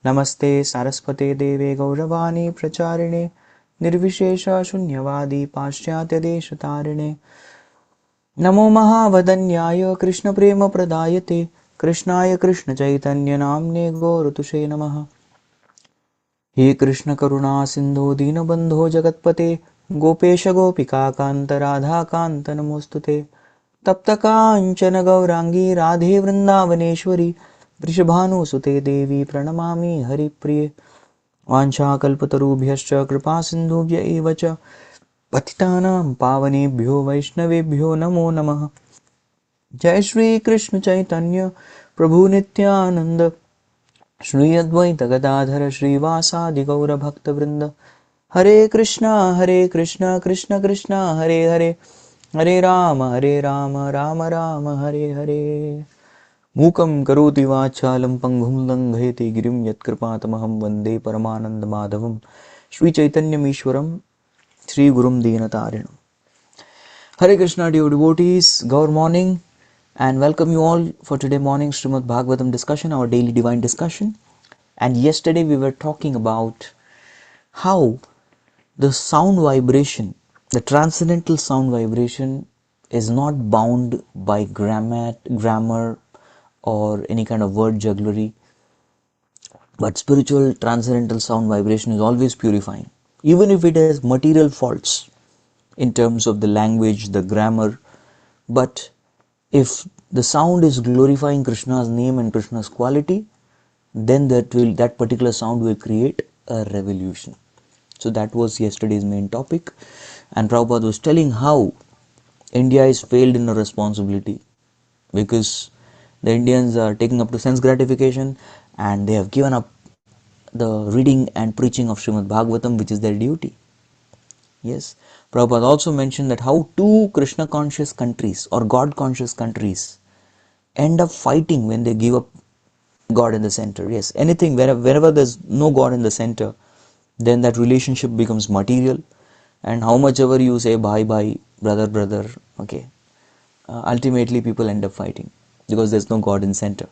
Namaste Saraswate Deve Gauravani Pracharine Nirvishesha Shunyavadi Paschatya Deshatarine Namo Mahavadanyaya Krishna Prema Pradayate Krishnaya Krishna Chaitanya Namne Gaurutushe Namaha He Krishna Karuna Sindhu Dinabandho Jagatpate Gopesha Gopika Kanta Radha Kanta Namostute Tapta Kanchana Gaurangi Radhe Vrindavaneshwari Vrishabhanusute Devi Pranamami Haripriye वाञ्छाकल्पतरुभ्यश्च कृपासिन्धुभ्य एव च पतितानां पावनेभ्यो वैष्णवेभ्यो नमो नमः जय श्री कृष्ण चैतन्य प्रभु नित्यानंद श्री अद्वैत गदाधर श्रीवासादि गौर भक्तवृंद हरे कृष्णा कृष्ण कृष्ण हरे हरे हरे राम राम राम हरे हरे मूकं करोति वाचालं पङ्गुं लङ्घयति गिरिं यत्कृपातमहं वन्दे परमानन्दमाधवं श्रीचैतन्यमीश्वरं श्रीगुरुं दीनतारिणम् Hare Krishna dear devotees, good morning and welcome you all for today morning Srimad Bhagavatam discussion, our daily divine discussion. And yesterday we were talking about how the sound vibration, the transcendental sound vibration is not bound by grammar or any kind of word jugglery. But spiritual transcendental sound vibration is always purifying, even if it has material faults in terms of the language, the grammar. But if the sound is glorifying Krishna's name and Krishna's quality, then that particular sound will create a revolution. So that was yesterday's main topic, and Prabhupada was telling how India is failed in a responsibility because the Indians are taking up to sense gratification and they have given up the reading and preaching of Srimad Bhagavatam, which is their duty. Yes, Prabhupada also mentioned that how two Krishna conscious countries or God conscious countries end up fighting when they give up God in the center. Yes, anything, wherever there's no God in the center, then that relationship becomes material, and how much ever you say bye bye, brother, okay, ultimately people end up fighting because there's no God in center.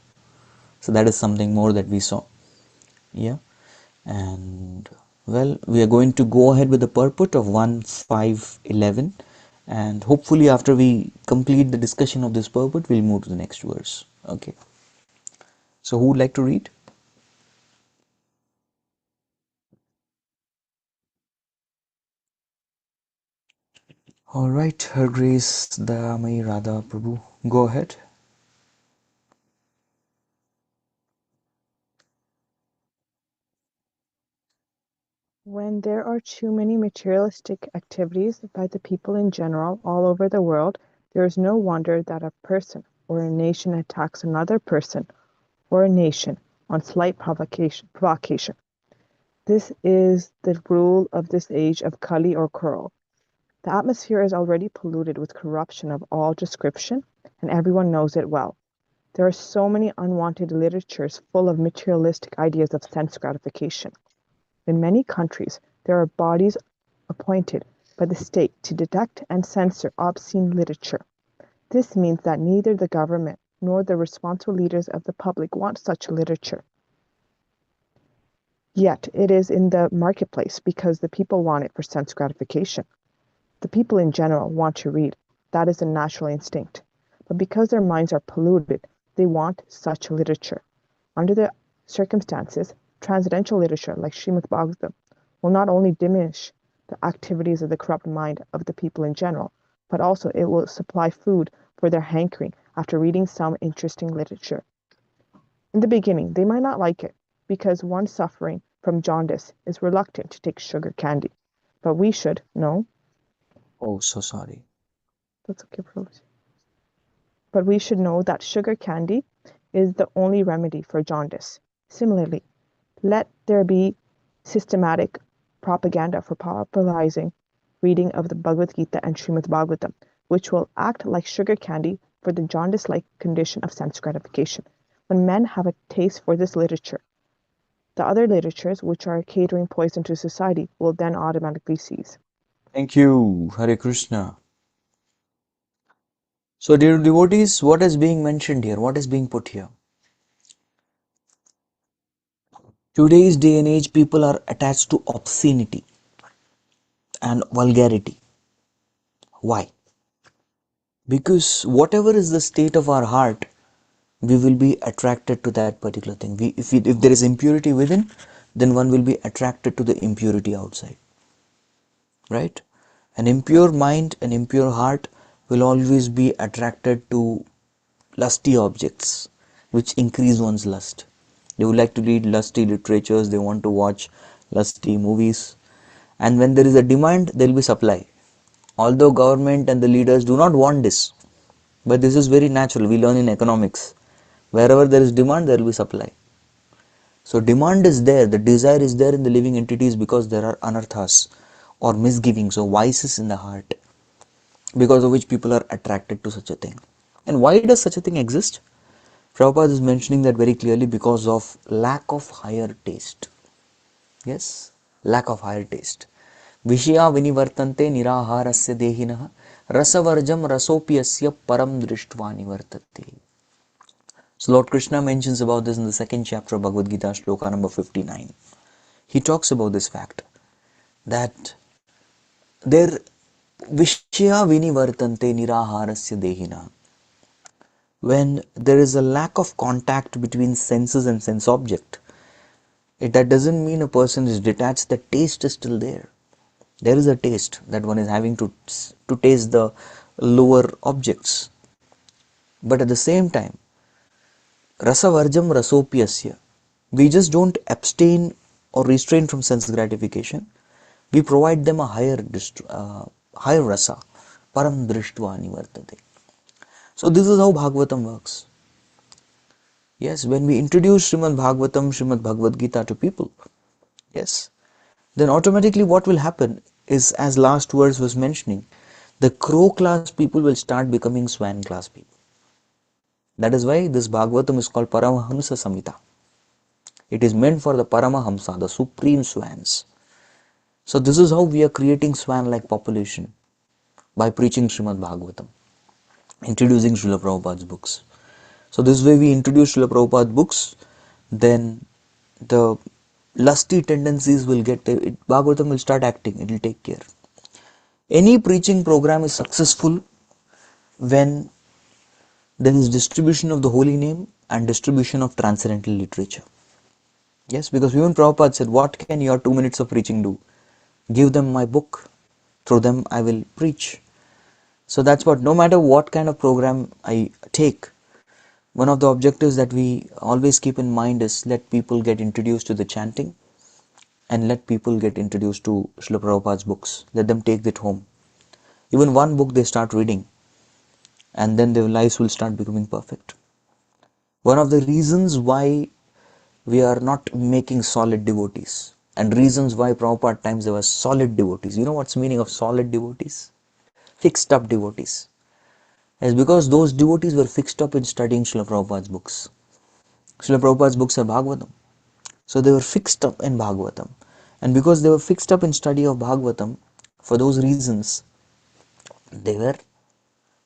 So that is something more that we saw. Yeah. And well, we are going to go ahead with the purport of 1.5.11, and hopefully after we complete the discussion of this purport we'll move to the next verse. Okay, so who would like to read? All right, Her Grace Dayamai Radha Prabhu, go ahead. When there are too many materialistic activities by the people in general all over the world, there is no wonder that a person or a nation attacks another person or a nation on slight provocation. This is the rule of this age of Kali or Kuro. The atmosphere is already polluted with corruption of all description, and everyone knows it well. There are so many unwanted literatures full of materialistic ideas of sense gratification. In many countries, there are bodies appointed by the state to detect and censor obscene literature. This means that neither the government nor the responsible leaders of the public want such literature. Yet it is in the marketplace because the people want it for sense gratification. The people in general want to read. That is a natural instinct. But because their minds are polluted, they want such literature. Under the circumstances, transcendental literature like Srimad Bhagavatam will not only diminish the activities of the corrupt mind of the people in general, but also it will supply food for their hankering after reading some interesting literature. In the beginning, they might not like it, because one suffering from jaundice is reluctant to take sugar candy. But we should know. Oh, so sorry. That's okay, Prabhuji. But we should know that sugar candy is the only remedy for jaundice. Similarly, let there be systematic propaganda for popularizing reading of the Bhagavad Gita and Srimad Bhagavatam, which will act like sugar candy for the jaundice-like condition of sense gratification. When men have a taste for this literature, the other literatures, which are catering poison to society, will then automatically cease. Thank you, Hare Krishna. So dear devotees, what is being mentioned here? What is being put here? Today's day and age, people are attached to obscenity and vulgarity. Why? Because whatever is the state of our heart, we will be attracted to that particular thing. If there is impurity within, then one will be attracted to the impurity outside. Right? An impure mind, an impure heart will always be attracted to lusty objects, which increase one's lust. They would like to read lusty literatures, they want to watch lusty movies, and when there is a demand, there will be supply. Although government and the leaders do not want this, but this is very natural. We learn in economics. Wherever there is demand, there will be supply. So demand is there, the desire is there in the living entities because there are anarthas or misgivings or vices in the heart, because of which people are attracted to such a thing. And why does such a thing exist? Prabhupada is mentioning that very clearly, because of lack of higher taste. Yes, lack of higher taste. Vishya vinivartante niraharasya dehinah rasavarjam rasopiyasya param drishtva nivartate. So Lord Krishna mentions about this in the second chapter of Bhagavad Gita, shloka number 59. He talks about this fact that there Vishya vinivartante niraharasya dehina. When there is a lack of contact between senses and sense object, that doesn't mean a person is detached. The taste is still there. There is a taste that one is having to taste the lower objects. But at the same time, rasavarjam rasopyasya, we just don't abstain or restrain from sense gratification. We provide them a higher rasa, param drishtva nivartate. So this is how Bhagavatam works. Yes, when we introduce Srimad Bhagavatam, Srimad Bhagavad Gita to people, yes, then automatically what will happen is, as last verse was mentioning, the crow class people will start becoming swan class people. That is why this Bhagavatam is called Paramahamsa Samhita. It is meant for the Paramahamsa, the supreme swans. So this is how we are creating swan-like population, by preaching Srimad Bhagavatam, introducing Srila Prabhupada's books. So this way we introduce Srila Prabhupada's books, then the lusty tendencies will Bhagavatam will start acting, it will take care. Any preaching program is successful when there is distribution of the holy name and distribution of transcendental literature. Yes, because even Prabhupada said, what can your 2 minutes of preaching do? Give them my book, through them I will preach. So that's what, no matter what kind of program I take, one of the objectives that we always keep in mind is let people get introduced to the chanting and let people get introduced to Srila Prabhupada's books. Let them take it home. Even one book they start reading, and then their lives will start becoming perfect. One of the reasons why we are not making solid devotees, and reasons why Prabhupada times there were solid devotees. You know what's the meaning of solid devotees? Fixed up devotees. It's because those devotees were fixed up in studying Srila Prabhupada's books. Srila Prabhupada's books are Bhagavatam. So they were fixed up in Bhagavatam. And because they were fixed up in study of Bhagavatam, for those reasons, they were,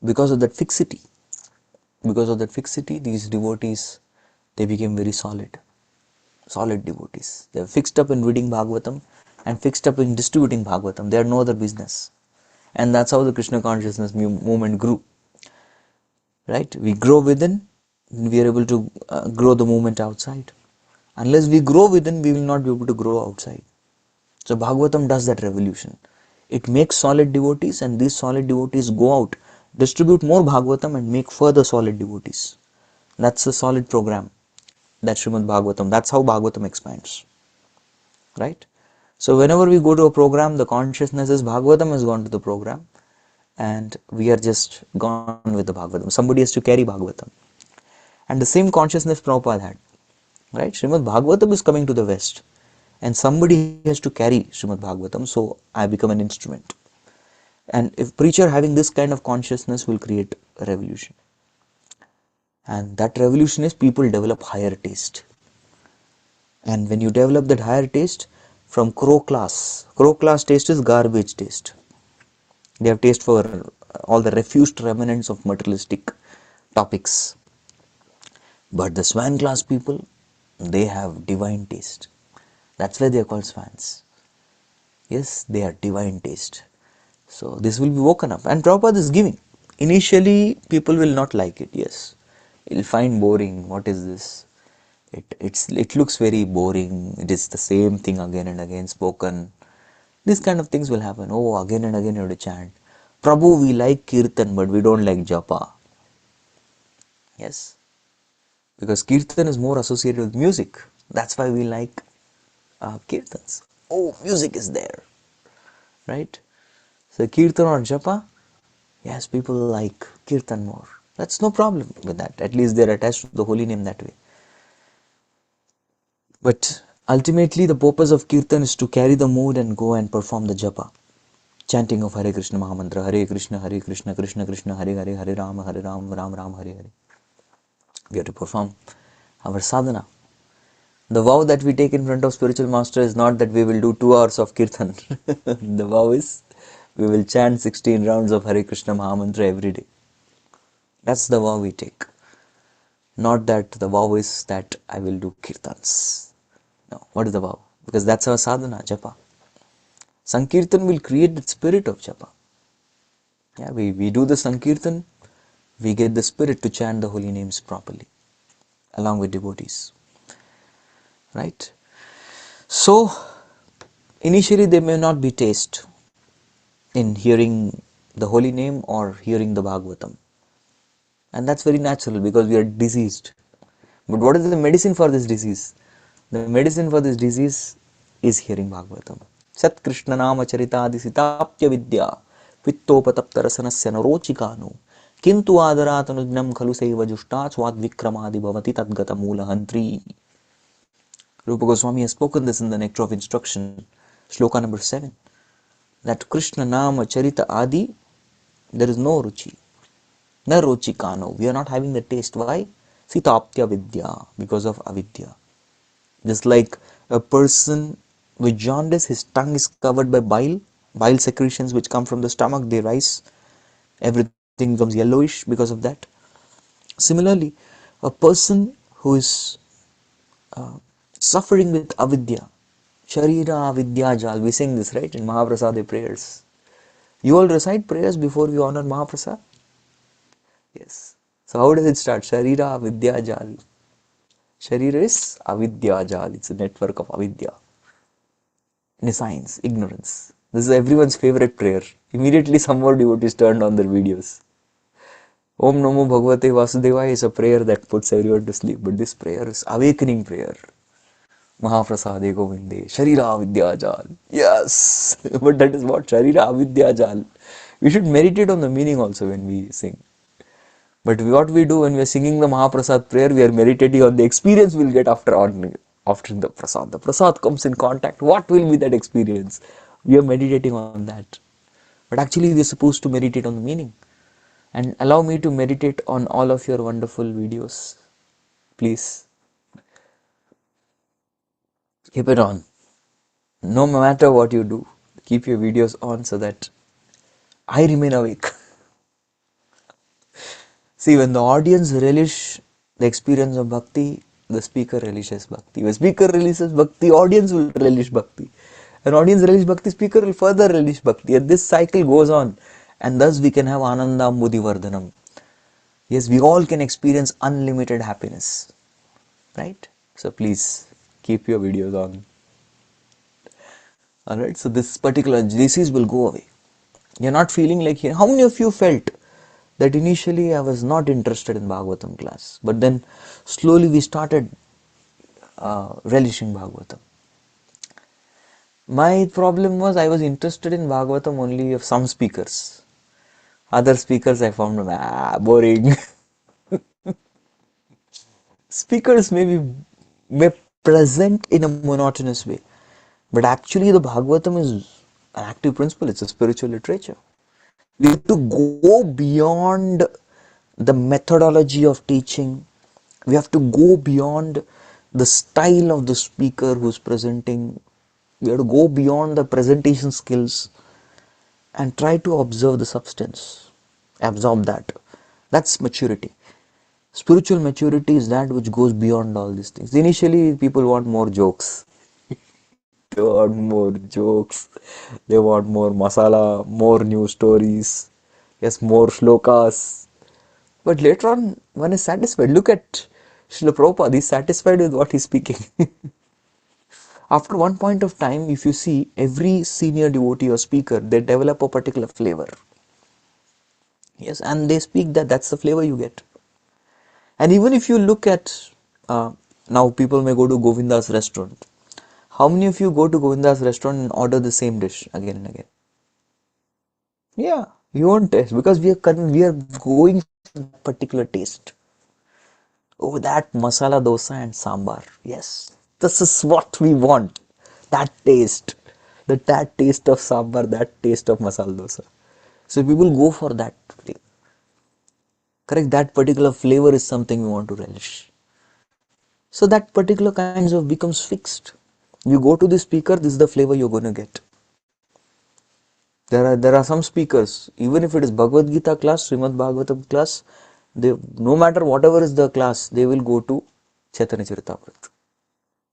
because of that fixity, these devotees, they became very solid devotees. They are fixed up in reading Bhagavatam and fixed up in distributing Bhagavatam. They are no other business. And that's how the Krishna Consciousness movement grew. Right? We grow within, we are able to grow the movement outside. Unless we grow within, we will not be able to grow outside. So Bhagavatam does that revolution. It makes solid devotees, and these solid devotees go out, distribute more Bhagavatam and make further solid devotees. That's a solid program. That's Srimad Bhagavatam. That's how Bhagavatam expands. Right? So whenever we go to a program, the consciousness is Bhagavatam has gone to the program, and we are just gone with the Bhagavatam. Somebody has to carry Bhagavatam. And the same consciousness Prabhupada had. Right? Srimad Bhagavatam is coming to the West, and somebody has to carry Srimad Bhagavatam, so I become an instrument. And if preacher having this kind of consciousness will create a revolution. And that revolution is people develop higher taste. And when you develop that higher taste from crow class taste is garbage taste. They have taste for all the refused remnants of materialistic topics. But the swan class people, they have divine taste. That's why they are called swans. Yes, they are divine taste. So this will be woken up, and Prabhupada is giving. Initially, people will not like it. Yes, you'll find boring. What is this? It looks very boring. It is the same thing again and again spoken. These kind of things will happen. Oh, again and again you have to chant. Prabhu, we like kirtan, but we don't like japa. Yes, because kirtan is more associated with music. That's why we like kirtans. Oh, music is there, right? So kirtan or japa, yes, people like kirtan more. That's no problem with that. At least they're attached to the holy name that way. But ultimately, the purpose of kirtan is to carry the mood and go and perform the japa, chanting of Hare Krishna Mahamantra, Hare Krishna, Krishna Krishna, Hare Hare, Hare Rama, Ram Ram, Hare Hare. We have to perform our sadhana. The vow that we take in front of spiritual master is not that we will do 2 hours of kirtan. The vow is we will chant 16 rounds of Hare Krishna Mahamantra every day. That's the vow we take. Not that the vow is that I will do kirtans. No, what is the vow? Because that's our sadhana, japa. Sankirtan will create the spirit of japa. Yeah, we do the Sankirtan, we get the spirit to chant the holy names properly, along with devotees. Right? So, initially there may not be taste in hearing the holy name or hearing the Bhagavatam. And that's very natural because we are diseased. But what is the medicine for this disease? The medicine for this disease is hearing Bhagavatam. Sat Krishna Nama Charitadi Sitapya Vidya Pittopataptarasanasya Narochikano Kintu Adaratanujnam Khalu Seva Jushta Swad Vikramadi Bhavati Tadgata Mula Hantri. Rupa Goswami has spoken this in the Nectar of Instruction, Shloka number 7. That Krishna Nama Charita Adi, there is no Ruchi. Na Rochikano. We are not having the taste. Why? Sitapya Vidya, because of avidya. Just like a person with jaundice, his tongue is covered by bile secretions which come from the stomach, they rise, everything becomes yellowish because of that. Similarly, a person who is suffering with avidya, Sharira Avidya Jal, we sing this, right, in Mahaprasada prayers. You all recite prayers before we honor Mahaprasad? Yes. So how does it start? Sharira Avidya Jal. Sharira is Avidya Jal. It's a network of avidya. Nescience, ignorance. This is everyone's favorite prayer. Immediately some more devotees turned on their videos. Om Namo Bhagavate Vasudevaya is a prayer that puts everyone to sleep. But this prayer is awakening prayer. Mahaprasade Govinde. Sharira Avidya Jal. Yes. But that is what? Sharira Avidya Jal. We should meditate on the meaning also when we sing. But what we do when we are singing the Mahaprasad prayer, we are meditating on the experience we'll get after the prasad. The prasad comes in contact. What will be that experience? We are meditating on that. But actually, we are supposed to meditate on the meaning. And allow me to meditate on all of your wonderful videos. Please. Keep it on. No matter what you do, keep your videos on so that I remain awake. See, when the audience relish the experience of bhakti, the speaker relishes bhakti. When speaker relishes bhakti, audience will relish bhakti. An audience relish bhakti, speaker will further relish bhakti. And this cycle goes on. And thus we can have Ananda Mudi Vardhanam. Yes, we all can experience unlimited happiness. Right? So please keep your videos on. Alright, so this particular disease will go away. You're not feeling like here. How many of you felt that initially I was not interested in Bhagavatam class, but then slowly we started relishing Bhagavatam? My problem was I was interested in Bhagavatam only of some speakers. Other speakers I found boring. Speakers may present in a monotonous way, but actually the Bhagavatam is an active principle. It's a spiritual literature. We have to go beyond the methodology of teaching. We have to go beyond the style of the speaker who's presenting. We have to go beyond the presentation skills and try to observe the substance. Absorb that. That's maturity. Spiritual maturity is that which goes beyond all these things. Initially, people want more jokes. They want more jokes. They want more masala, more new stories. Yes, more shlokas. But later on, one is satisfied. Look at Srila Prabhupada. He's satisfied with what he's speaking. After one point of time, if you see every senior devotee or speaker, they develop a particular flavor. Yes, and they speak that's the flavor you get. And even if you look at, now people may go to Govinda's restaurant. How many of you go to Govinda's restaurant and order the same dish again and again? Yeah, you won't taste because we are going for that particular taste. Oh, that masala dosa and sambar. Yes, this is what we want. That taste. That taste of sambar, that taste of masala dosa. So people go for that thing. Correct? That particular flavor is something we want to relish. So that particular kinds of becomes fixed. You go to the speaker, this is the flavor you're going to get. There are some speakers, even if it is Bhagavad Gita class, Srimad Bhagavatam class, they, no matter whatever is the class, they will go to Chaitanya Charitamrita.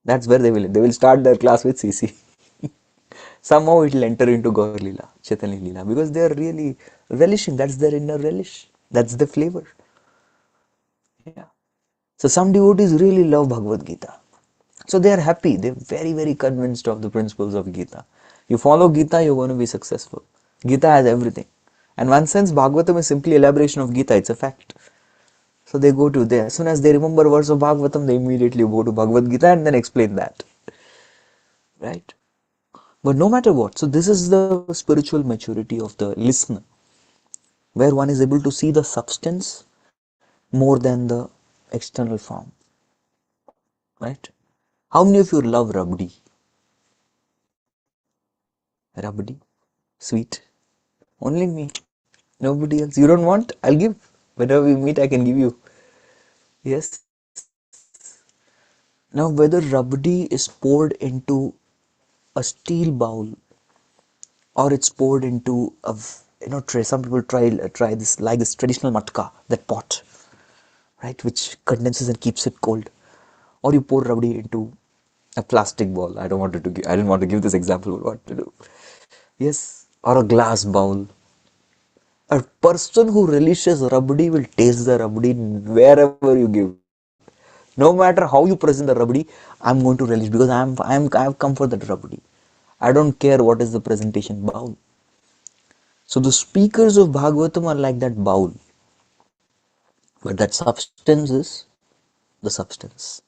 That's where they will start their class with CC. Somehow it will enter into Gaur Leela, Chaitanya Leela, because they are really relishing. That's their inner relish. That's the flavor. Yeah. So some devotees really love Bhagavad Gita. So they are happy. They're very, very convinced of the principles of Gita. You follow Gita, you're going to be successful. Gita has everything. And one sense, Bhagavatam is simply elaboration of Gita. It's a fact. So they go to there. As soon as they remember words of Bhagavatam, they immediately go to Bhagavad Gita and then explain that. Right? But no matter what, so this is the spiritual maturity of the listener, where one is able to see the substance more than the external form. Right? How many of you love rabdi? Rabdi? Sweet? Only me. Nobody else. You don't want? I'll give. Whenever we meet, I can give you. Yes. Now, whether rabdi is poured into a steel bowl or it's poured into a tray. Some people try this like this traditional matka, that pot, right, which condenses and keeps it cold. Or you pour rabdi into a plastic bowl. I didn't want to give this example. What to do? Yes, or a glass bowl. A person who relishes rabdi will taste the rabdi wherever you give. No matter how you present the rabdi, I'm going to relish because I've come for that rabdi. I don't care what is the presentation bowl. So the speakers of Bhagavatam are like that bowl, but that substance is the substance.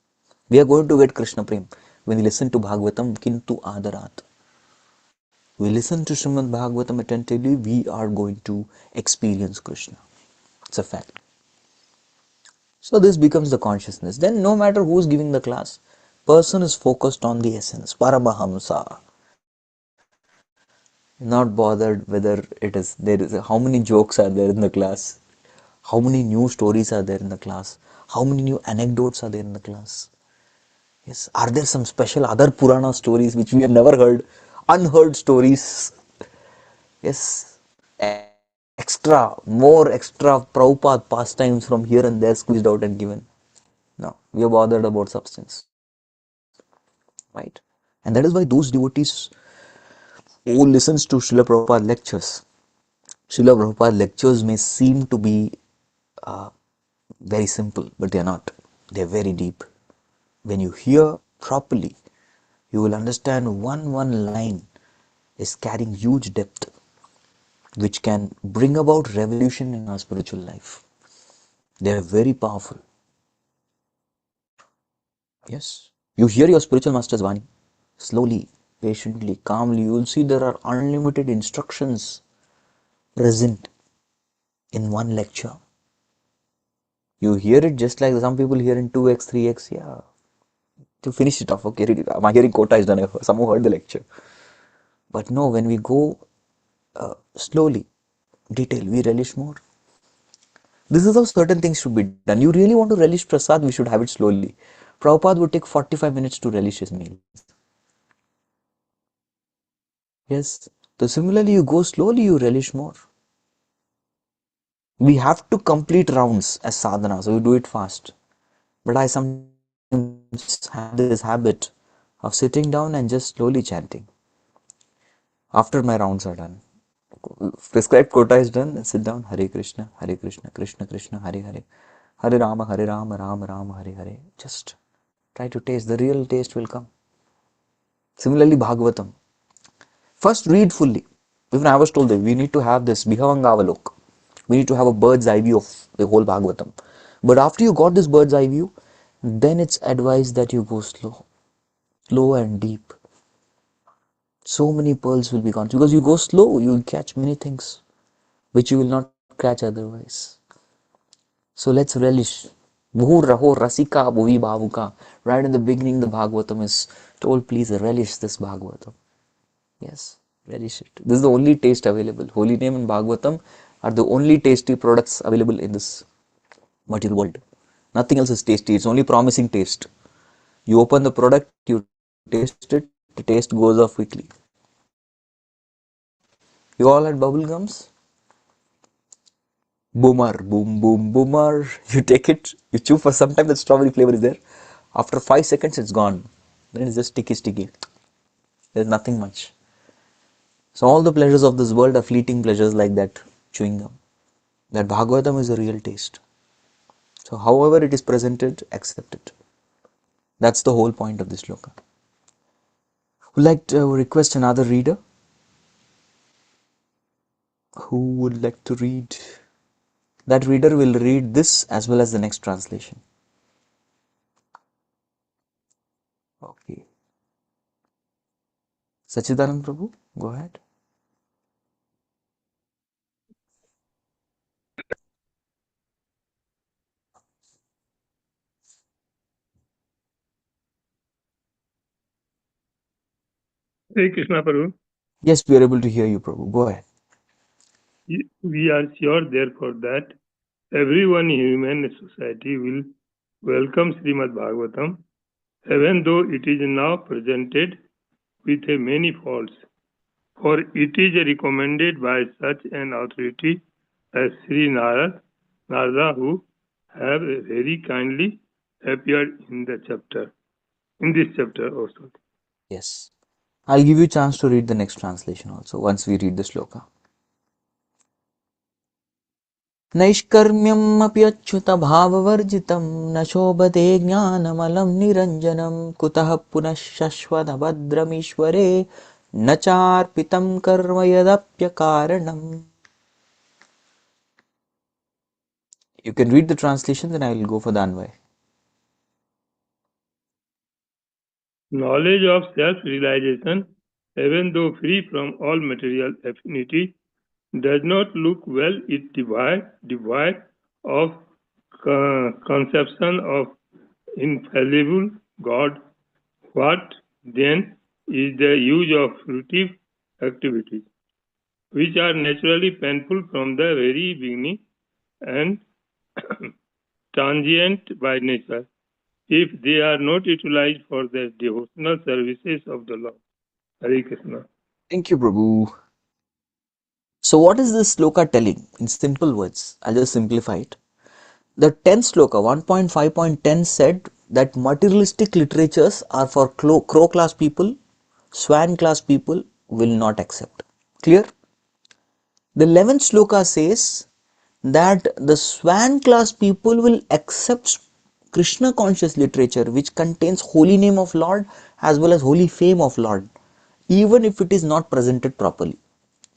We are going to get Krishna Prem when we listen to Bhagavatam kintu adarat. We listen to Srimad Bhagavatam attentively, we are going to experience Krishna. It's a fact. So this becomes the consciousness. Then no matter who's giving the class, person is focused on the essence, Paramahamsa. Not bothered whether how many jokes are there in the class, how many new stories are there in the class, how many new anecdotes are there in the class. Yes, are there some special other Purana stories which we have never heard, unheard stories? Yes, more extra Prabhupada pastimes from here and there squeezed out and given. No, we are bothered about substance. Right? And that is why those devotees who listens to Srila Prabhupada lectures, Srila Prabhupada lectures may seem to be very simple, but they are not. They are very deep. When you hear properly, you will understand one line is carrying huge depth, which can bring about revolution in our spiritual life. They are very powerful. Yes. You hear your spiritual master's Vani. Slowly, patiently, calmly, you will see there are unlimited instructions present in one lecture. You hear it just like some people hear in 2x, 3x, yeah. To finish it off, okay, read it. My hearing quota is done. Someone heard the lecture. But no, when we go slowly, detail, we relish more. This is how certain things should be done. You really want to relish prasad, we should have it slowly. Prabhupada would take 45 minutes to relish his meals. Yes. So similarly, you go slowly, you relish more. We have to complete rounds as sadhana, so we do it fast. But I sometimes have this habit of sitting down and just slowly chanting. After my rounds are done, prescribed quota is done, and sit down, Hare Krishna, Krishna Krishna, Hare Hare, Hare Rama, Rama Rama, Hare Hare. Just try to taste, the real taste will come. Similarly, Bhagavatam. First read fully. Even I was told that we need to have this Bihavangavalok. We need to have a bird's eye view of the whole Bhagavatam. But after you got this bird's eye view, then it's advised that you go slow and deep. So many pearls will be gone. Because you go slow, you will catch many things which you will not catch otherwise. So let's relish. Bhur raho rasika bhuvi bhavuka. Right in the beginning, the Bhagavatam is told, please relish this Bhagavatam. Yes, relish it. This is the only taste available. Holy Name and Bhagavatam are the only tasty products available in this material world. Nothing else is tasty. It's only promising taste. You open the product, you taste it, the taste goes off quickly. You all had bubble gums? Boomer, boom, boom, boomer. You take it, you chew for some time, that strawberry flavor is there. After 5 seconds, it's gone. Then it's just sticky. There's nothing much. So all the pleasures of this world are fleeting pleasures like that chewing gum. That Bhagavatam is a real taste. So however it is presented, accept it. That's the whole point of this sloka. Would like to request another reader? Who would like to read? That reader will read this as well as the next translation. Okay. Sachidanand Prabhu, go ahead. Hare Krishna Prabhu. Yes, we are able to hear you, Prabhu. Go ahead. We are sure, therefore, that everyone in human society will welcome Srimad Bhagavatam, even though it is now presented with many faults. For it is recommended by such an authority as Sri Narada, who have very kindly appeared in this chapter also. Yes. I'll give you a chance to read the next translation also once we read the sloka. नैष्कर्म्यमपि Achyut भाववर्जितं न शोभते ज्ञानमलं निरञ्जनं कुतः पुनः शश्वतभद्रमीश्वरे न चार्पितं कर्म यदप्यकारणम्. You can read the translation, then I will go for the Anvay. Knowledge of self-realization, even though free from all material affinity, does not look well. It devoid of conception of infallible God. What then is the use of fruitive activities, which are naturally painful from the very beginning and transient by nature, if they are not utilized for the devotional services of the Lord? Hare Krishna. Thank you, Prabhu. So what is this sloka telling? In simple words, I'll just simplify it. The 10th sloka, 1.5.10 said that materialistic literatures are for crow class people, swan class people will not accept. Clear? The 11th sloka says that the swan class people will accept Krishna conscious literature which contains holy name of Lord as well as holy fame of Lord, even if it is not presented properly.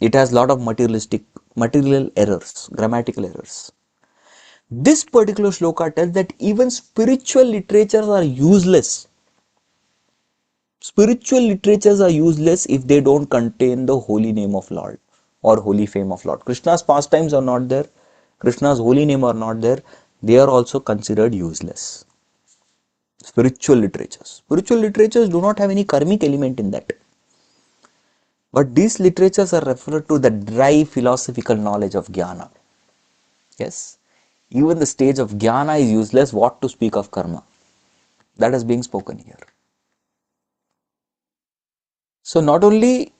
It has lot of material errors, grammatical errors. This particular shloka tells that even spiritual literatures are useless. Spiritual literatures are useless if they don't contain the holy name of Lord or holy fame of Lord. Krishna's pastimes are not there. Krishna's holy name are not there. They are also considered useless. Spiritual literatures. Spiritual literatures do not have any karmic element in that. But these literatures are referred to the dry philosophical knowledge of jnana. Yes. Even the stage of jnana is useless. What to speak of karma? That is being spoken here. So not only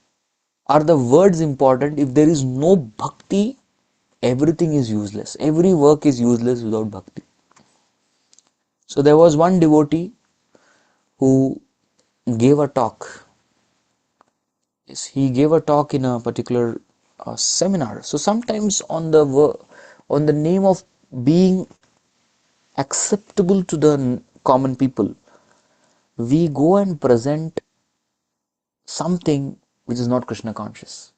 are the words important, if there is no bhakti, everything is useless. Every work is useless without bhakti. So there was one devotee who gave a talk. Yes, he gave a talk in a particular seminar. So sometimes on the name of being acceptable to the common people, we go and present something which is not Krishna conscious.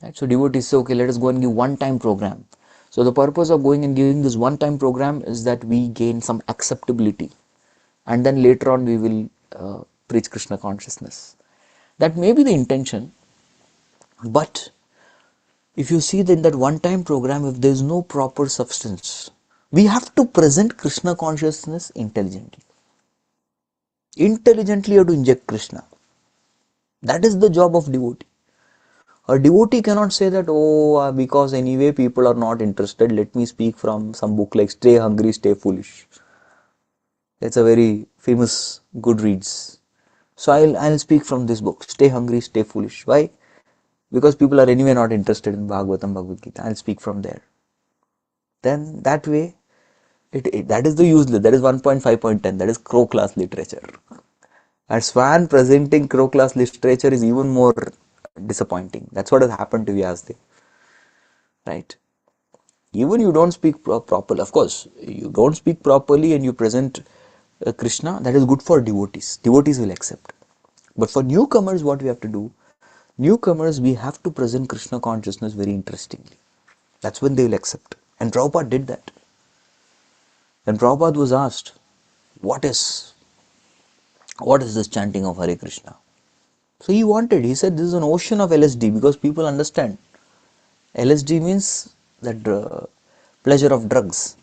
Right? So devotees say, okay, let us go and give one-time program. So the purpose of going and giving this one-time program is that we gain some acceptability, and then later on we will preach Krishna consciousness. That may be the intention, but if you see that in that one-time program, if there is no proper substance, we have to present Krishna consciousness intelligently. Intelligently you have to inject Krishna. That is the job of devotee. A devotee cannot say that, oh, because anyway people are not interested, let me speak from some book like Stay Hungry, Stay Foolish. It's a very famous Goodreads. So I'll speak from this book, Stay Hungry, Stay Foolish. Why? Because people are anyway not interested in Bhagavatam, Bhagavad Gita. I'll speak from there. Then that way, that is the useless, that is 1.5.10, that is crow class literature. And Swan presenting crow class literature is even more disappointing. That's what has happened to Vyasdev. Right? Even you don't speak properly, of course, you don't speak properly and you present Krishna, that is good for devotees. Devotees will accept. But for newcomers, what we have to do? Newcomers, we have to present Krishna consciousness very interestingly. That's when they will accept. And Prabhupada did that. When Prabhupada was asked, what is this chanting of Hare Krishna? So he said this is an ocean of LSD, because people understand. LSD means that pleasure of drugs.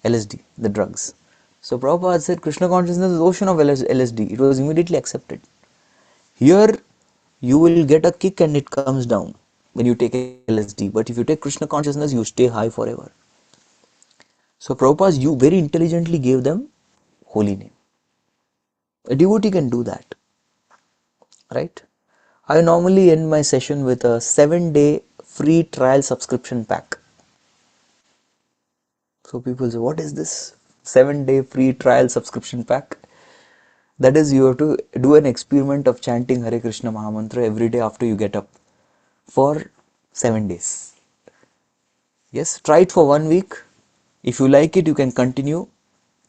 LSD, the drugs. So Prabhupada said Krishna consciousness is ocean of LSD. It was immediately accepted. Here you will get a kick and it comes down when you take LSD. But if you take Krishna consciousness, you stay high forever. So Prabhupada, you very intelligently gave them holy name. A devotee can do that. Right? I normally end my session with a 7-day free trial subscription pack. So people say, what is this 7-day free trial subscription pack? That is, you have to do an experiment of chanting Hare Krishna Mahamantra every day after you get up for 7 days. Yes, try it for 1 week. If you like it, you can continue.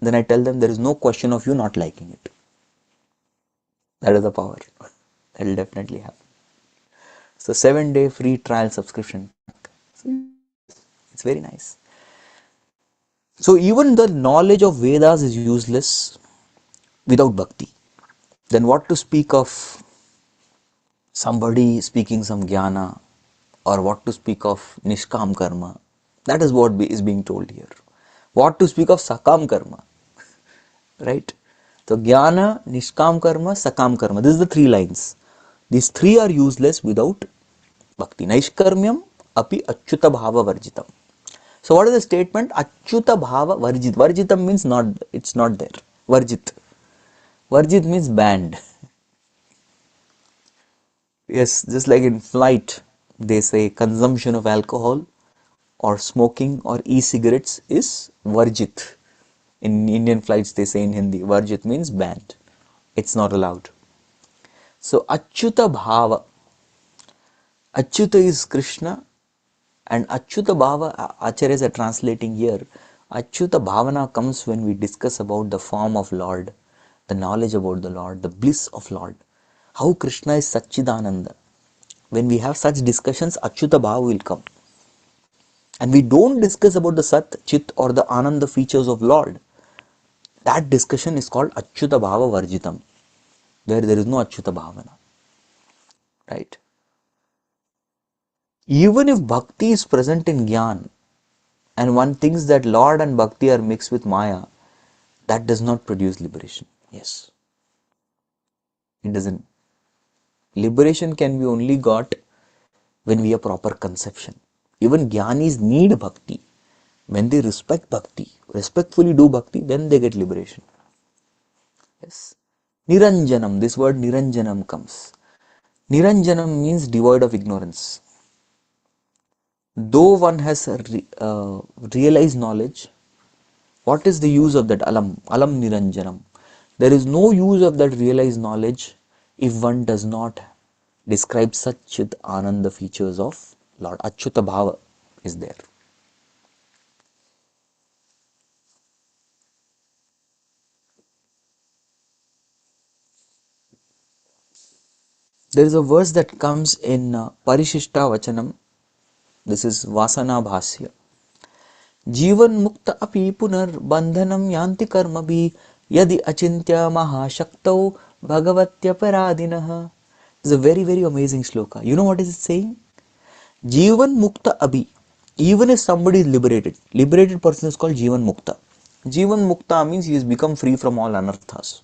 Then I tell them there is no question of you not liking it. That is the power. That will definitely happen. So 7-day free trial subscription pack. It's very nice. So even the knowledge of Vedas is useless without bhakti. Then what to speak of somebody speaking some jnana, or what to speak of nishkam karma? That is what is being told here. What to speak of sakam karma? Right? So jnana, nishkam karma, sakam karma. This is the 3 lines. These 3 are useless without bhakti. Naishkarmyam api achyuta bhava varjitam. So what is the statement? Achyuta bhava varjit. Varjitam means not, it's not there. Varjit. Varjit means banned. Yes, just like in flight, they say consumption of alcohol or smoking or e-cigarettes is varjit. In Indian flights, they say in Hindi, varjit means banned. It's not allowed. So achyuta bhava. Achyuta is Krishna, and achyuta bhava, acharyas are translating here. Achyuta bhavana comes when we discuss about the form of Lord, the knowledge about the Lord, the bliss of Lord, how Krishna is Satchidananda. When we have such discussions, achyuta bhava will come. And we don't discuss about the Sat, Chit or the Ananda features of Lord. That discussion is called achyuta bhava varjitam, where there is no achyuta bhavana. Right? Even if bhakti is present in jnana, and one thinks that Lord and bhakti are mixed with Maya, that does not produce liberation. Yes. It doesn't. Liberation can be only got when we have proper conception. Even jnanis need bhakti. When they respect bhakti, respectfully do bhakti, then they get liberation. Yes. Niranjanam, this word Niranjanam comes. Niranjanam means devoid of ignorance. Though one has realized knowledge, what is the use of that alam? Alam Niranjanam. There is no use of that realized knowledge if one does not describe such Chit Ananda features of Lord. Achyuta Bhava is there. There is a verse that comes in Parishishta Vachanam. This is Vasana Bhasya. जीवन मुक्त अपि पुनर्बंधनम यांति कर्मभि यदि अचिंत्य महाशक्तौ भगवत्यपराधिनः. It's a very, very amazing shloka. You know what is it saying? Jivan Mukta Abhi. Even if somebody is liberated, liberated person is called Jivan Mukta. Jivan Mukta means he has become free from all anarthas.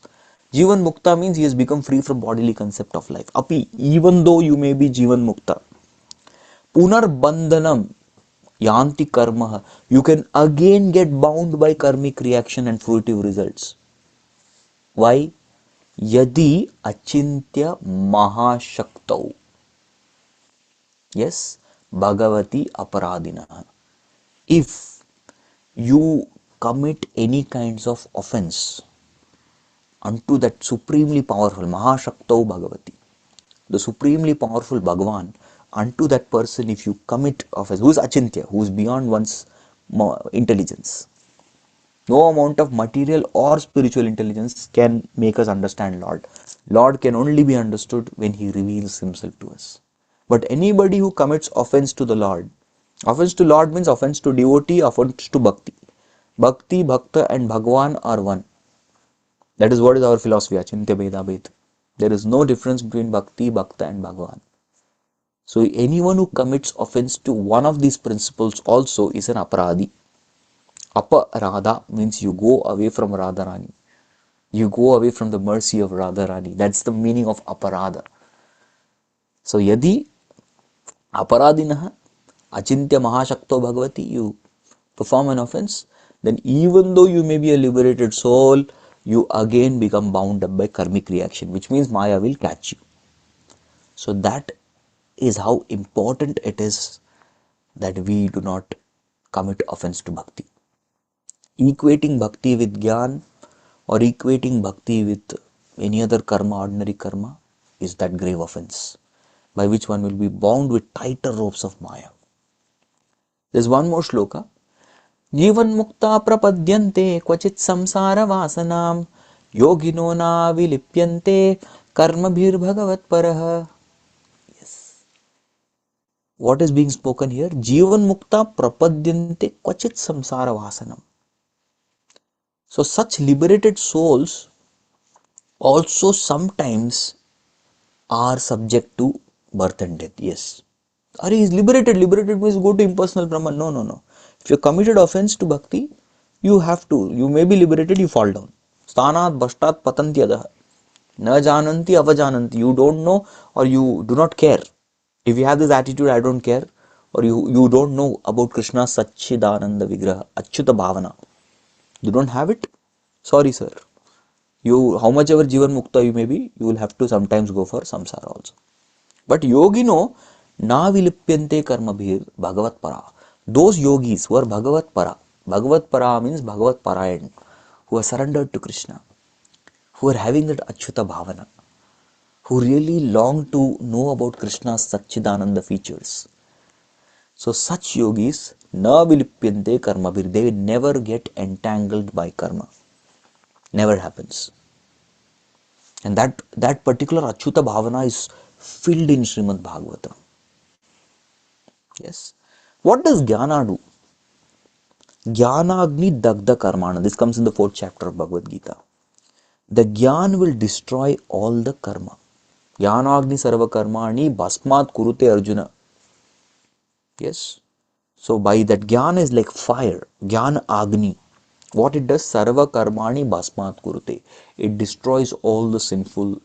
Jivan Mukta means he has become free from bodily concept of life. Api, even though you may be Jivan Mukta, Punar Bandhanam Yanti Karma, you can again get bound by karmic reaction and fruitive results. Why? Yadi Achintya Mahashaktau. Yes, Bhagavati Aparadina. If you commit any kinds of offense unto that supremely powerful Mahashaktau Bhagavati, the supremely powerful Bhagavan, unto that person if you commit offense, who is Achintya, who is beyond one's intelligence. No amount of material or spiritual intelligence can make us understand Lord. Lord can only be understood when He reveals Himself to us. But anybody who commits offense to the Lord, offense to Lord means offense to devotee, offense to bhakti. Bhakti, Bhakta and Bhagwan are one. That is what is our philosophy, Achintya Bheda Bhed. There is no difference between Bhakti, Bhakta and Bhagwan. So anyone who commits offense to one of these principles also is an aparadhi. Aparadha means you go away from Radharani. You go away from the mercy of Radharani. That's the meaning of aparadha. So yadi aparadinaha achintya mahashakto bhagavati, you perform an offense, then even though you may be a liberated soul, you again become bound up by karmic reaction, which means Maya will catch you. So that is how important it is that we do not commit offense to bhakti. Equating bhakti with gyan or equating bhakti with any other karma, ordinary karma, is that grave offense by which one will be bound with tighter ropes of Maya. There's one more shloka. Jivan mukta prapadyante kvachit samsara vasanam yogino na vilipyante karma bhir bhagavat parah. Yes. What is being spoken here? Jivan mukta prapadyante kvachit samsara vasanam. So such liberated souls also sometimes are subject to birth and death. Yes. Are he is liberated? Liberated means go to impersonal Brahman. No, no, no. If you committed offense to bhakti, you have to. You may be liberated, you fall down. Sthanat bhashtat patantyadaha. Na jananti avajananti. You don't know or you do not care. If you have this attitude, I don't care, or you don't know about Krishna's Satchidananda Vigraha, Achyuta Bhavana. You don't have it? Sorry, sir. You, how much ever Jivan Mukta you may be, you will have to sometimes go for samsara also. But yogino na vilipyante karma bhir bhagavat para. Those yogis who are bhagavat para means bhagavat parayan, who are surrendered to Krishna, who are having that achyuta bhavana, who really long to know about Krishna's Satchidananda features. So such yogis na vilipyante karma bhir, they never get entangled by karma. Never happens. And that particular achyuta bhavana is filled in Srimad Bhagavatam. Yes. What does jnana do? Jnanagni dagda karmana. This comes in the 4th chapter of Bhagavad Gita. The jnana will destroy all the karma. Jnanagni sarva karmani bhasmat kurute Arjuna. Yes. So by that jnana is like fire. Jnana agni. What it does? Sarva karmani bhasmat kurute. It destroys all the sinful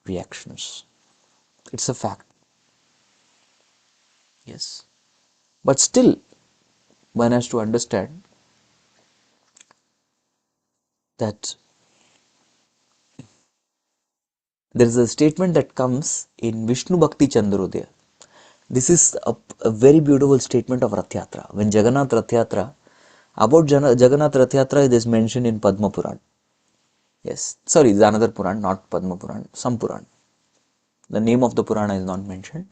reactions. It's a fact. Yes. But still, one has to understand that there is a statement that comes in Vishnu Bhakti Chandrodaya. This is a very beautiful statement of Rath Yatra. When Jagannath Rath Yatra, about Jagannath Rath Yatra, it is mentioned in Padma Puran. Yes, sorry, this is another Puran, not Padma Puran, some Puran. The name of the Purana is not mentioned.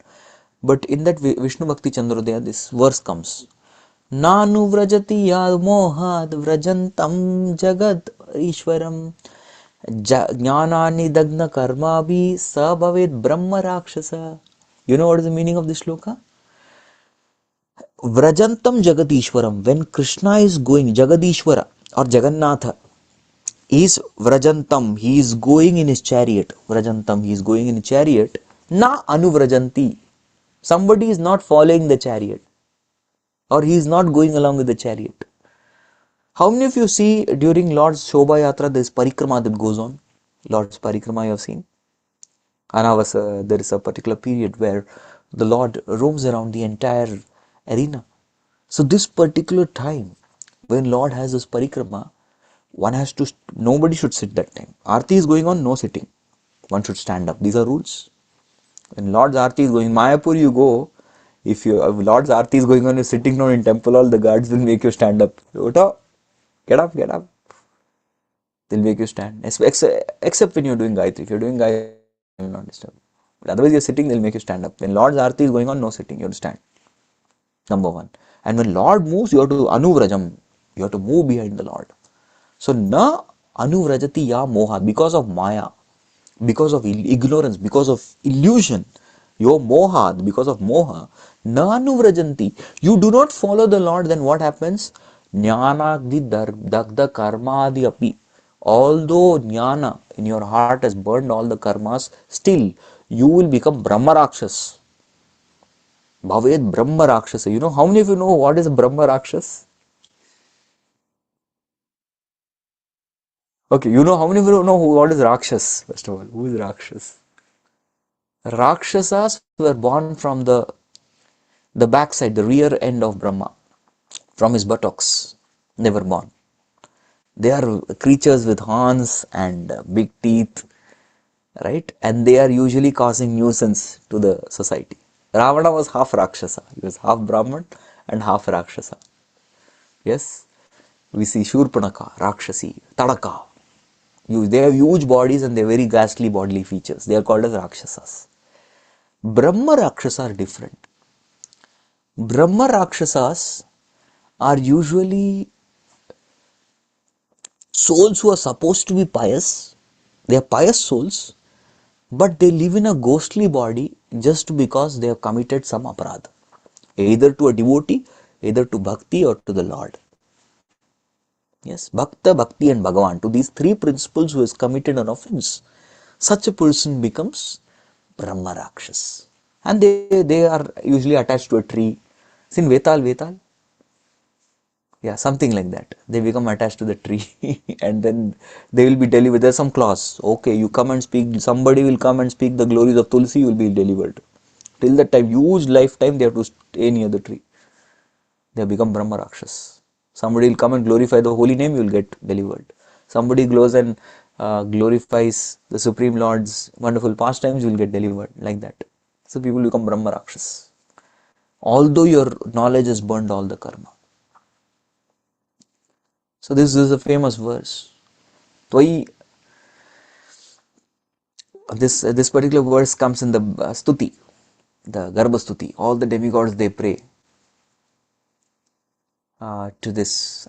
But in that Vishnu Bhakti Chandrodaya, this verse comes. Nanu vrajati yad mohad vrajantam jagad ishwaram jnanani dagna karma bhi sabhavet brahma rakshasa. You know what is the meaning of this shloka? Vrajantam jagadishwaram. When Krishna is going, Jagadishwara or Jagannatha is vrajantam, he is going in his chariot. Vrajantam, he is going in his chariot. Na anuvrajanti. Somebody is not following the chariot, or he is not going along with the chariot. How many of you see during Lord's Shobha Yatra there is parikrama that goes on? Lord's parikrama you have seen? Anavasa, there is a particular period where the Lord roams around the entire arena. So this particular time, when Lord has this parikrama, one has to, nobody should sit that time. Aarti is going on, no sitting. One should stand up. These are rules. When Lord's Aarti is going, Mayapur you go, if Lord's Aarti is going on, you're sitting down in temple hall, the guards will make you stand up. Get up, get up. They'll make you stand. Except when you're doing Gayatri. If you're doing Gayatri, will not disturb. But otherwise you're sitting, they'll make you stand up. When Lord's Aarti is going on, no sitting, you have to stand. Number one. And when Lord moves, you have to anuvrajam. You have to move behind the Lord. So, na anuvrajati ya moha, because of maya, because of ignorance, because of illusion, your moha, because of moha, na anuvrajanti. You do not follow the Lord, then what happens? Jnanagdi dagda karmadi api. Although jnana in your heart has burned all the karmas, still you will become Brahma Rakshas. Bhavet Brahma Rakshasa. You know, how many of you know what is Brahma Rakshas? Okay, you know, how many of you know what is Rakshas? First of all, who is Rakshas? Rakshasas were born from the backside, the rear end of Brahma, from his buttocks. They were born. They are creatures with horns and big teeth, right? And they are usually causing nuisance to the society. Ravana was half Rakshasa. He was half Brahman and half Rakshasa. Yes, we see Shurpanaka, Rakshasi, Tadaka. They have huge bodies and they have very ghastly bodily features. They are called as Rakshasas. Brahma Rakshasa are different. Brahma Rakshasas are usually souls who are supposed to be pious. They are pious souls, but they live in a ghostly body just because they have committed some aparadha, either to a devotee, either to bhakti or to the Lord. Yes, Bhakta, Bhakti and Bhagavan. To these three principles who has committed an offense, such a person becomes Brahma Rakshas. And they are usually attached to a tree. It's in Vetal. Yeah, something like that. They become attached to the tree and then they will be delivered. There's some clause. Okay, you come and speak. Somebody will come and speak the glories of Tulsi, you will be delivered. Till that time, huge lifetime, they have to stay near the tree. They have become Brahma Rakshas. Somebody will come and glorify the holy name, you will get delivered. Somebody goes and glorifies the Supreme Lord's wonderful pastimes, you will get delivered. Like that. So people become Brahma Rakshas. Although your knowledge has burned all the karma. So this is a famous verse. Tvai, this particular verse comes in the Stuti, the Garbha Stuti. All the demigods, they pray to this,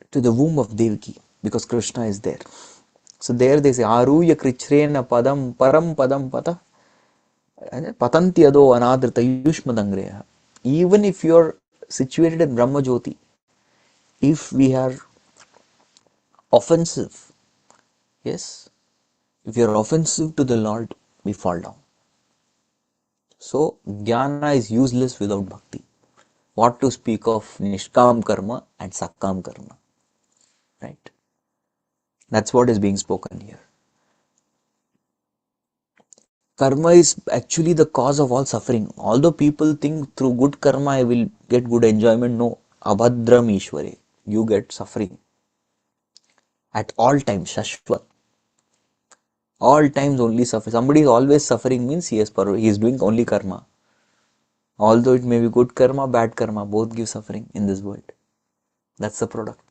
to the womb of Devaki, because Krishna is there. So there they say, Aruya krichrena padam param padam pata patantyado anadrita yushmadangreha. Even if you are situated in Brahma Jyoti, if we are offensive, yes, if you are offensive to the Lord, we fall down. So, jnana is useless without bhakti. What to speak of nishkam karma and sakam karma, right? That's what is being spoken here. Karma is actually the cause of all suffering. Although people think through good karma I will get good enjoyment, no. Abhadram Ishware, you get suffering. At all times, Shashvat. All times only suffering. Somebody is always suffering means he is doing only karma. Although it may be good karma, bad karma, both give suffering in this world. That's the product.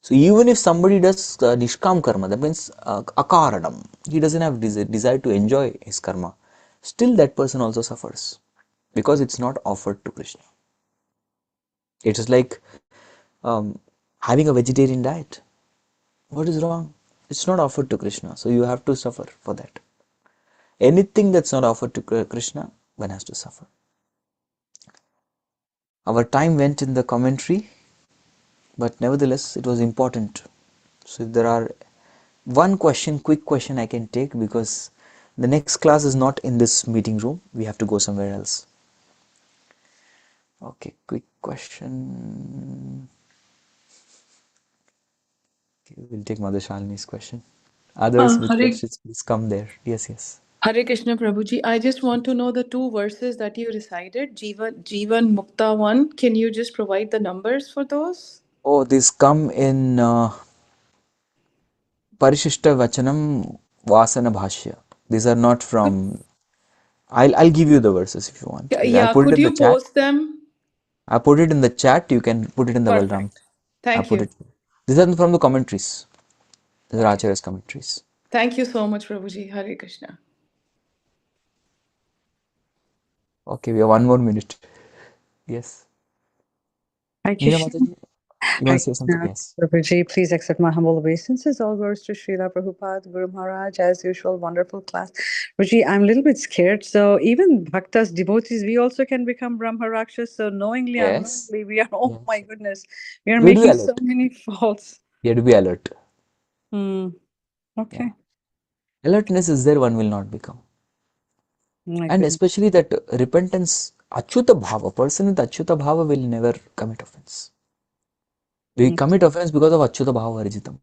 So even if somebody does nishkam karma, that means akaranam, he doesn't have desire to enjoy his karma, still that person also suffers because it's not offered to Krishna. It is like having a vegetarian diet. What is wrong? It's not offered to Krishna, so you have to suffer for that. Anything that's not offered to Krishna, one has to suffer. Our time went in the commentary, but nevertheless it was important. So if there are one question, quick question I can take, because the next class is not in this meeting room, we have to go somewhere else. Okay, quick question. Okay, we'll take Mother Shalini's question. Others with questions, please come there. Yes. Hare Krishna Prabhuji, I just want to know the two verses that you recited, Jivan Mukta 1. Can you just provide the numbers for those? Oh, these come in Parishishta Vachanam Vasana Bhashya. These are not from. I'll give you the verses if you want. I'll Yeah, put it could in the you chat. post them? I put it in the chat. You can put it in the Balram. Perfect. I Thank put you. it. These are from the commentaries. These are Okay. Acharya's commentaries. Thank you so much, Prabhuji. Hare Krishna. Okay, we have 1 more minute. Yes. Hi, Meena Krishna. Mataji, you want Hi, to say something? Krishna. Yes. Prabhuji, please accept my humble obeisances. All glories to Srila Prabhupada, Guru Maharaj, as usual, wonderful class. Prabhuji, I'm a little bit scared. So even bhaktas, devotees, we also can become Brahma Rakshas. So knowingly, Yes. unknowingly, we are, oh Yes. my goodness, we are We have to be making so alert. many faults. You have to be alert. Okay. Yeah. Alertness is there, one will not become. My And goodness. especially that repentance, Achyuta Bhava, a person with Achyuta Bhava will never commit offense. We commit offense because of Achyuta Bhava Varjitam.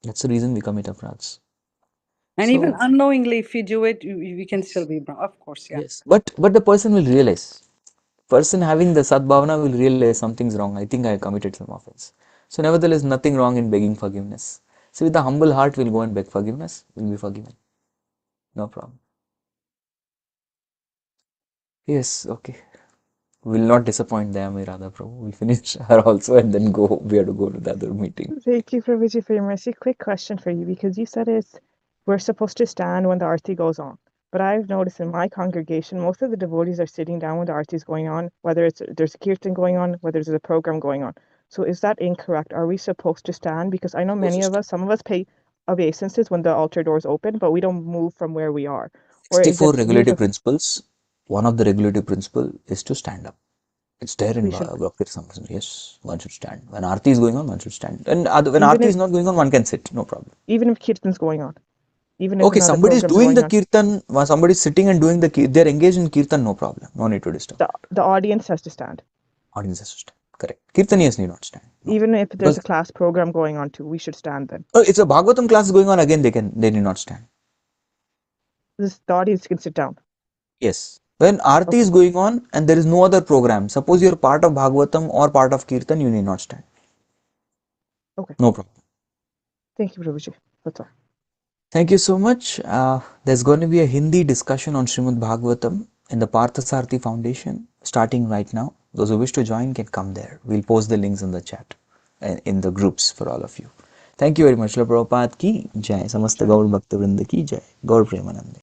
That's the reason we commit offense. And So, even unknowingly, if you do it, we can still be Brahma. Of course, yeah. yes. But the person will realize. Person having the Sadbhavana will realize something's wrong. I think I committed some offense. So nevertheless, nothing wrong in begging forgiveness. So with a humble heart, we'll go and beg forgiveness. We'll be forgiven. No problem. Yes, okay. We'll not disappoint Dayami Radha Prabhu. We'll finish her also and then go. We have to go to the other meeting. Thank you, Prabhuji, for your mercy. Quick question for you, because you said we're supposed to stand when the arti goes on. But I've noticed in my congregation, most of the devotees are sitting down when the arti is going on, whether there's a kirtan going on, whether there's a program going on. So is that incorrect? Are we supposed to stand? Because I know some of us pay obeisances when the altar doors open, but we don't move from where we are. Or is 64 it regulative principles. One of the regulative principle is to stand up. It's there in we should, Bhakti Samsana. Yes, one should stand. When Aarti is going on, one should stand. And when even Aarti if is not going on, one can sit. No problem. even if kirtan's going on, even if Okay, another somebody is program's doing going the on, kirtan, somebody is sitting and doing the kirtan, they're engaged in kirtan, no problem. No need to disturb. the audience has to stand. Audience has to stand. Correct. Kirtaniyas need not stand. No. Even if there's Because a class program going on too, we should stand then. it's a Bhagavatam class going on, again they need not stand. The audience can sit down. Yes. When Aarti is going on and there is no other program, suppose you're part of Bhagavatam or part of Kirtan, you need not stand. Okay. No problem. Thank you, Prabhuji. That's all. Thank you so much. There's going to be a Hindi discussion on Srimad Bhagavatam in the Parthasarthi Foundation starting right now. Those who wish to join can come there. We'll post the links in the chat and in the groups for all of you. Thank you very much. Srila Prabhupada ki jai. Samasta Gaur Bhakta Vrinda ki jai. Gaur Premanande.